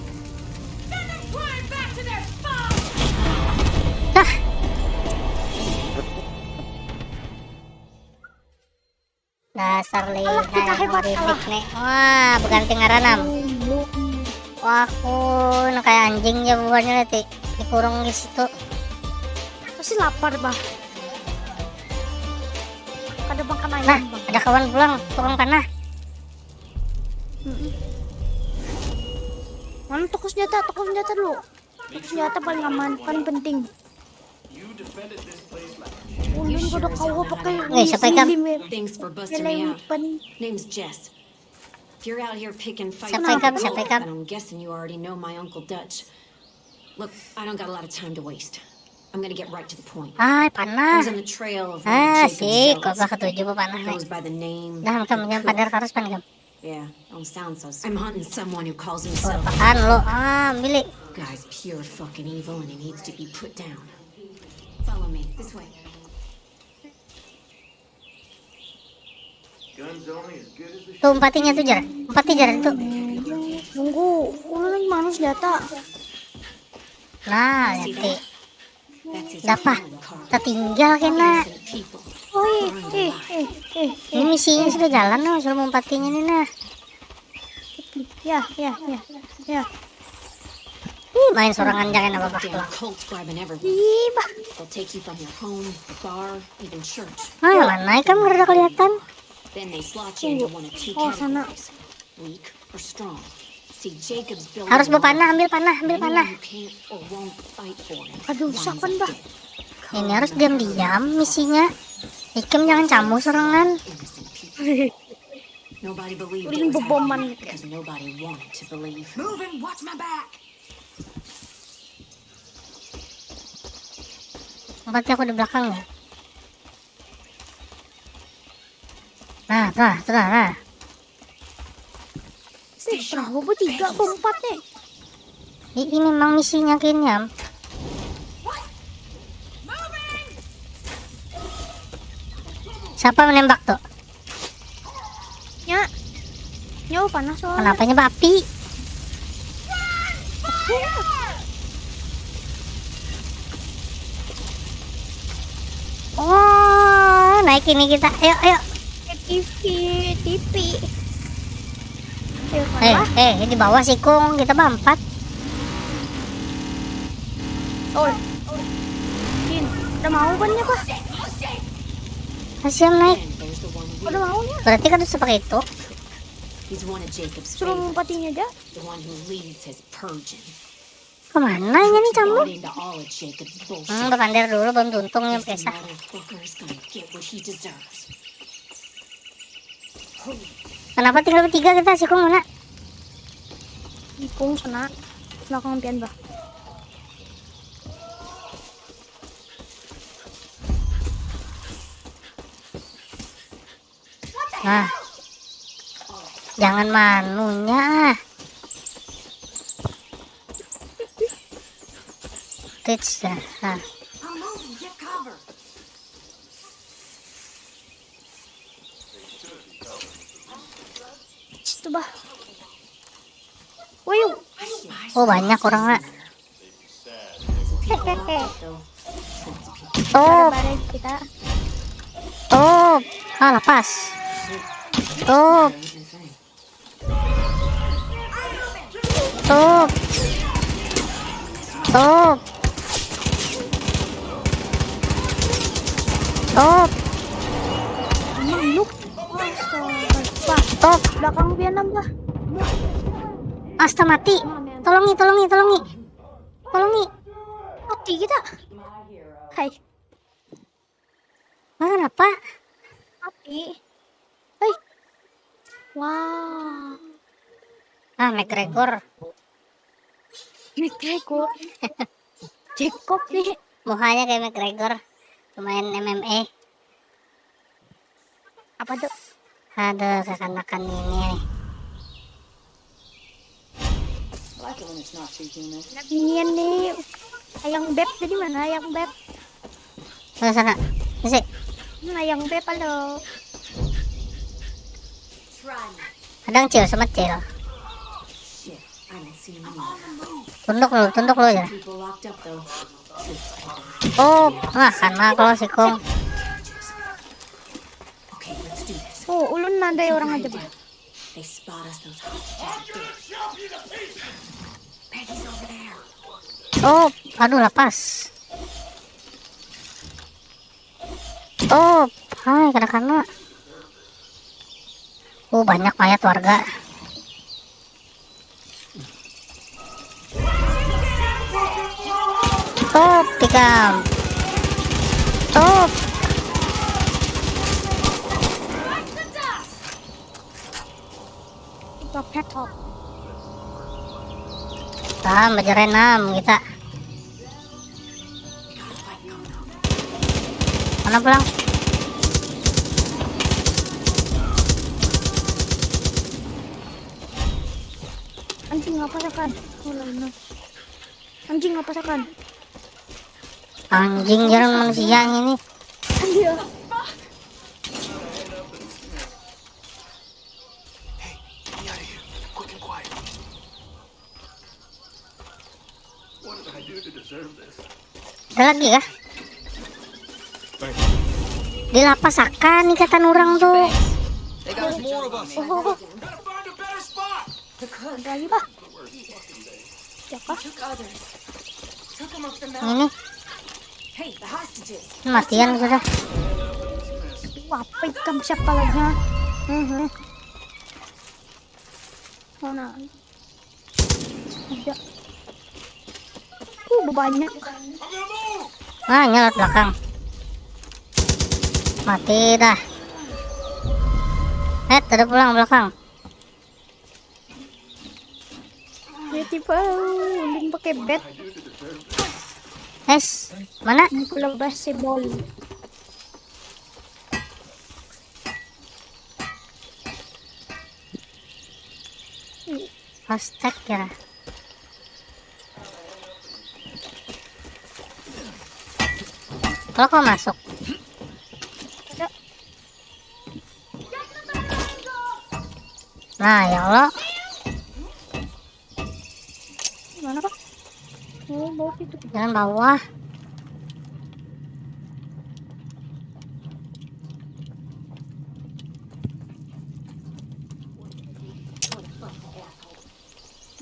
Dah. Dasar lihai didik nih. Wah, berganti ngaranam. Wah, kayak anjing ya buahnya nanti dikurung di situ. Pasti lapar, Bah. Ada makan ayam, Nah, Bang. ada kawan pulang, tukang panah. Mana toko senjata dulu. Toko senjata paling aman, paling penting. Ulun udah kau pakai Siapa ikan? Thanks for busting me out. Name's Jess. If you're out here picking fights, Siapa ikan? and I'm guessing you already know my Uncle Dutch. Look, I don't got a lot of time to waste. I'm gonna get right to the point. Panah. Who's on the trail of one of Jacob's Sih, kok zealots? ketujuh po panah nih. Goes by the name. Dah, kam jangan padar terus pan kam. Yeah, don't sound so. I'm hunting someone who calls himself. Apaan lo? Bili. Guy's pure fucking evil, and he needs to be put down. Follow me this way. Tuh empatinya tuh jar. Empati jar itu. Nunggu, ulun lagi mana senjata? Nah, nanti. That's his Dapat. calling card. Tertinggal kena. Innocent people. Oh, Ini misinya sudah jalan loh, suruh empatinya nih nah. Ya. Main sorangan jangan apa-apa Damn pulang. cults grabbing everyone. Ih, Bah. They'll take you from your home, the bar, even church. Mana kam nggak ada kelihatan? Then they slot you into one of two Oh, sana. categories: weak or strong. See, Jacob's building. Harus berpanah, ambil panah. Anyone who can't or won't fight for it. Aduh, winds sakan, up Bah. dead. Ini harus diam-diam misinya. Ikem jangan campur serangan. Innocent people. Nobody believed it Ulun was beboman happening gitu ya. because nobody wanted to believe. Move and watch my back. Empati aku di belakang ya. Nah. Perahu bertiga, berempat nih. Ini memang misinya kayaknya. Siapa menembak tuh? Nyawa panas soalnya. Kenapa nyebab api? Oh, naik ini kita. Ayo. TV. Ayo, Di bawah sih Kung, kita berempat. Sol. Jin, udah mau kan ya, Pak? Kasihan naik. And there's the one Udah mau ya? Berarti kan harus pakai itu. He's one of Jacob's Suruh favorites. ngumpatin aja. The one who leads his purging. Kemana ini nih kamu? Bought into all of Jacob's bullshit. Berpandir dulu, belum tuntung ya This pesa. motherfucker's gonna get what he deserves. Kenapa tinggal bertiga kita sih Kung mana? Ipung sana. Belakang pian, Bah. Nah, jangan manunya. Tits ya. Nah. I'll move and get cover. Situ, Bah. Wih, Oh banyak orangnya. People out there, though. Lots of people. Tuh, Bareng kita. tuh. Ah, lepas. Tuh, tuh. Tuh. Tuh, Emang lu. Astaga. tuh. Belakang dia nambah. Asta mati. Tolongi, tolongi, tolongi. Tolongi. Mati kita. Hai. Mana, Pak? Mati. Hai. Wow. Ah, McGregor. McGregor. Jacob nih. Mukanya kayak McGregor. Pemain MMA. Apa tuh? Ada kekanakan ini. Inian nih. Ayang beb tadi mana? Ayang beb. Ke sana. Isi. Ayang beb halo. Kadang cil sama cil. Shit, I don't see any Tunduk lu ya. people locked up though. Oh, karena kalau si Kong. Okay, let's do this. Oh, ulun nandai orang aja, Bang. They spot us, those hostages. Peggy's over there. Oh, aduh lepas. Oh, hai kena. Banyak mayat warga. Top, tikam. Top. Top top. Belajar 6 kita. Mana pulang? Anjing apa sakan? Anjing apa sakan? Anjing jarang manusia yang ini. Anjir. Ada lagi kah? Di lapas akan ikatan orang tuh. Oh, ada lagi, Pak. Siapa? Ini Hey, the hostages. matian sudah. Apa ikan siapa lagi? Ha? Mana? Ada. Banyak. Nyelot belakang. Mati dah. Ada pulang belakang. Ya tiba, unding pakai bed. Mana? Pulau basketball. Hashtag kira. Kalau kau masuk. Nah, ya Allah. Mana, Pak? Oh, bawah itu. Jalan bawah.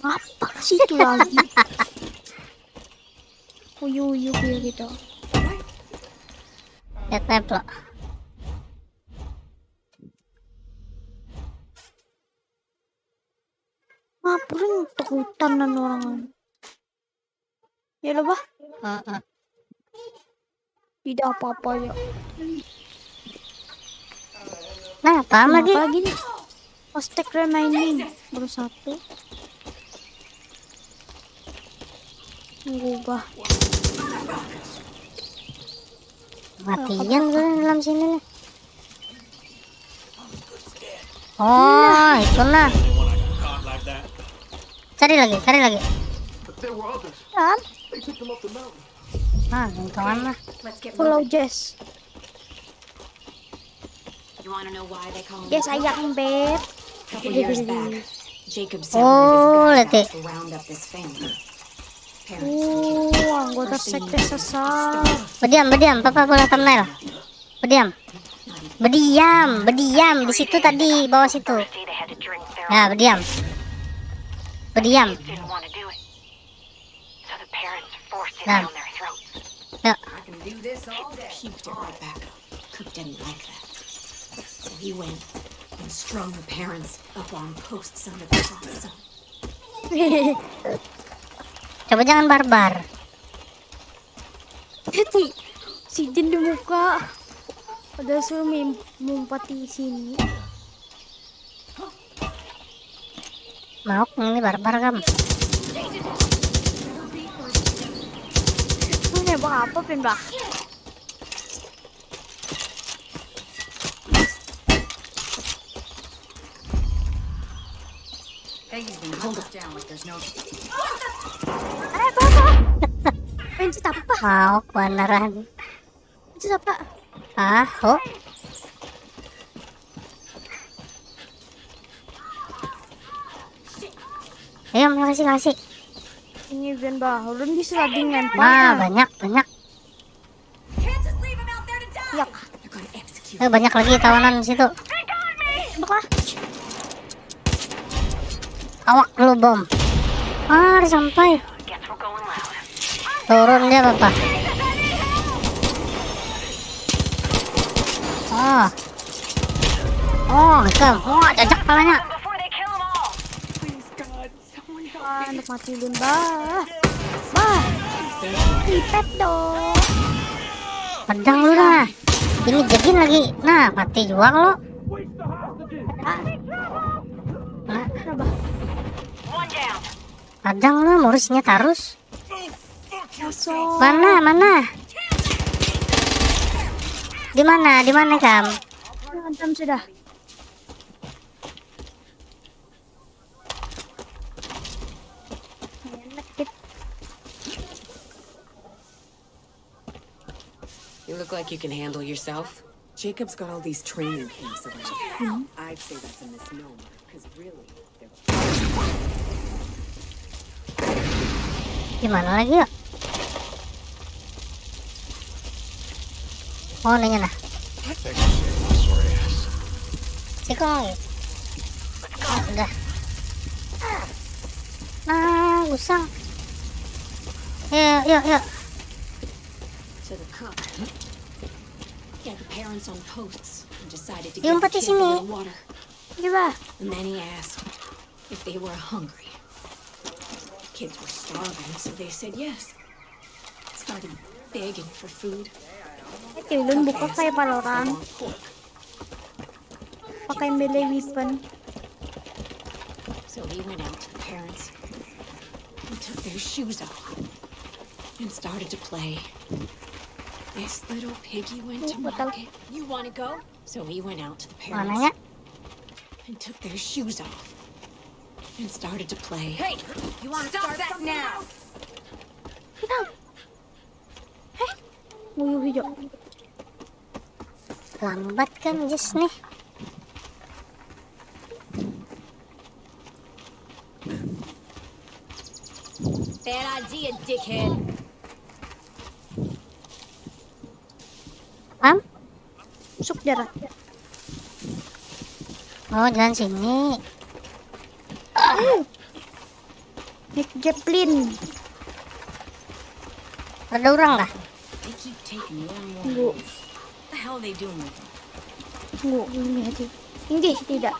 Apa sih itu lagi? Uyu gitu. Lihat map lo. Ngapain takutan orang? Ya lo, Bah. Tidak apa-apa ya. Nah, apa lagi? Lagi nih. Postek remaining baru 1. Ngubah. Matian gue dalam sini nih. Oh, itu nah. Cari lagi. Kan? Gantungan lah. Let's get Pulau moving. Jess. You want to know why they call me? Jess ayang beb. A couple years back, Jacob sent Oh, one of his letih. guys out to round up this family. Parents and kids. Anggota sekte sesat. Berdiam, papa boleh thumbnail. Berdiam, di situ tadi, bawah situ. They had to drink their Ya, berdiam. didn't want to do it. So the parents forced it Nah. down their throats. Yuk, Puked it right back up. Cook didn't like that. So he went and strung the parents up on posts under the hot sun. coba jangan barbar. Jadi si Jin di muka. Padahal suruh mumpati sini. Mau ini barbar kam. Itu nembak apa pinbak? Bapak. Pencet apa? Mau beneran. Pencet apa? Ah, oh. Ayo, makasih. Ini Ben Bahrun bisa lagi nempel. Wah, banyak. Ya, They're going to execute. Banyak lagi tawanan di situ. baklah. Awak dulu bom. Udah sampai. Guess we're going loud. Turun dia, Bapak. Kam. Jajak palanya. Before they kill them all. Untuk mati Ben Bah. Pipet dong. Pedang lu dah. Ini jegin lagi. Nah, mati juga lo. Kenapa? One down. Pedang lu murusnya tarus. Masuk. Mana? Di mana, Kam? Ancam sudah. Enak gitu. You look like you can handle yourself. Jacob's got all these training camps around. I'd say that's a misnomer, because really, they're... Gimana lagi ya? Oh, nanya nah. Sikong lagi. Oh, sudah. Nah, gusang. Yuk. So the cook got the parents on posts and decided to Yung give the pati kids a sini. little water. Coba. And then he asked if they were hungry. Kids were starving, so they said yes. Started begging for food. Ilun buka kayak They Valorant. want pork. Pakai melee weapon. So he went out to the parents and took their shoes off and started to play. This little piggy went to What the- market. You want to go? So he went out to the Mananya? parents and took their shoes off and started to play. Hey, you want to start that now? Kita. Nguyuh hijau. Lambat kan Jess nih. Bad idea, dickhead. Pam? Masuk jarak. Oh, jalan sini. Nick Jeplin. Ada orang kah? They keep taking more and more. Tunggu. What the hell are they doing with them? Tunggu. Ini aja. Tinggi tidak.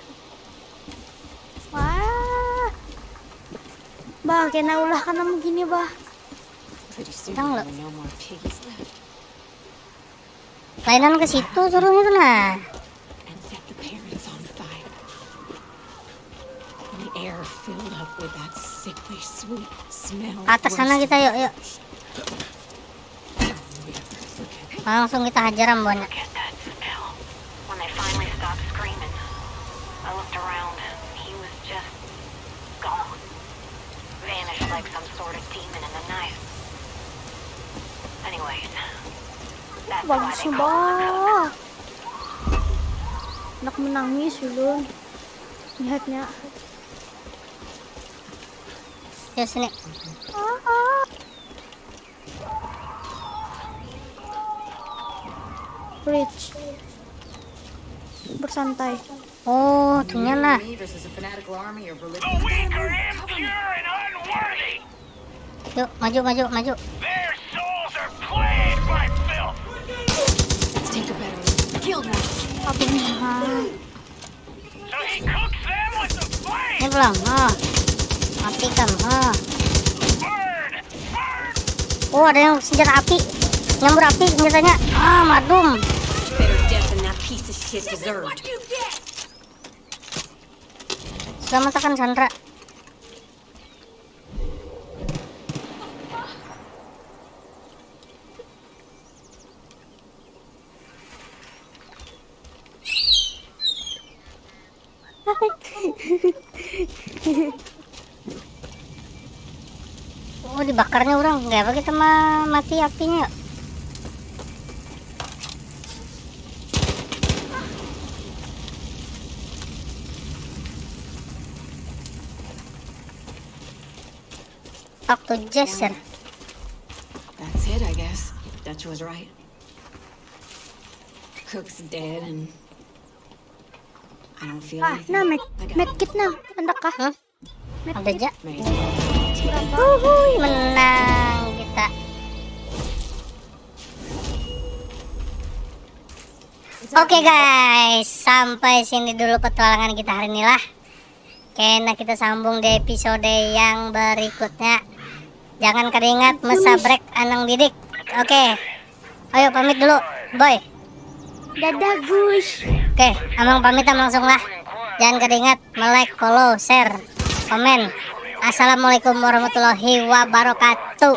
Wah. Bah, kena ulah karena begini, bah. Pretty soon Tang there lo. were no more piggies left. Lainan ke situ suruhnya tuh nah. And set the parents on fire. And the air filled up with that sickly sweet smell. of Atas sana roasted kita yuk. I'll never forget. Langsung kita hajar ambonnya. Get that smell. When they finally stopped screaming, I looked around. He was just gone. Vanished like some sort of demon in the night. Anyways, that's why Bagus they call him the cook. bah. Anak menangis ulun. Lihatnya. Yuk sini. Bridge. Bersantai. Oh, ternyata. Me versus a fanatical army or religion. The weak are impure and unworthy. Yuk, maju. Their souls are plagued by filth. Let's take a better look. Killed one. So he cooks them with the flame. Ini belum. Oh. Matikan. Oh. Burn! Burn! Oh, ada yang senjata api. Nyambur api senjatanya. Ah, madum. Better death than that piece of shit deserved. Selamatkan Sandra. Oh, dibakarnya orang. Nggak apa kita mati apinya. Talk to Jester. That's it, I guess. Dutch was right. Cook's dead and I don't feel anything. Nah, I got medkit na. Anda kah? Hah? Ada aja. amazing. Uhuy, menang kita. Oke guys, sampai sini dulu petualangan kita hari ini lah. Kayaknya kita sambung di episode yang berikutnya. Jangan keringat mesabrek anang bidik. Oke, ayo pamit dulu, boy. Dadah Gus. Oke, amang pamitan langsung lah. Jangan keringat, like, follow, share, komen. Assalamualaikum warahmatullahi wabarakatuh.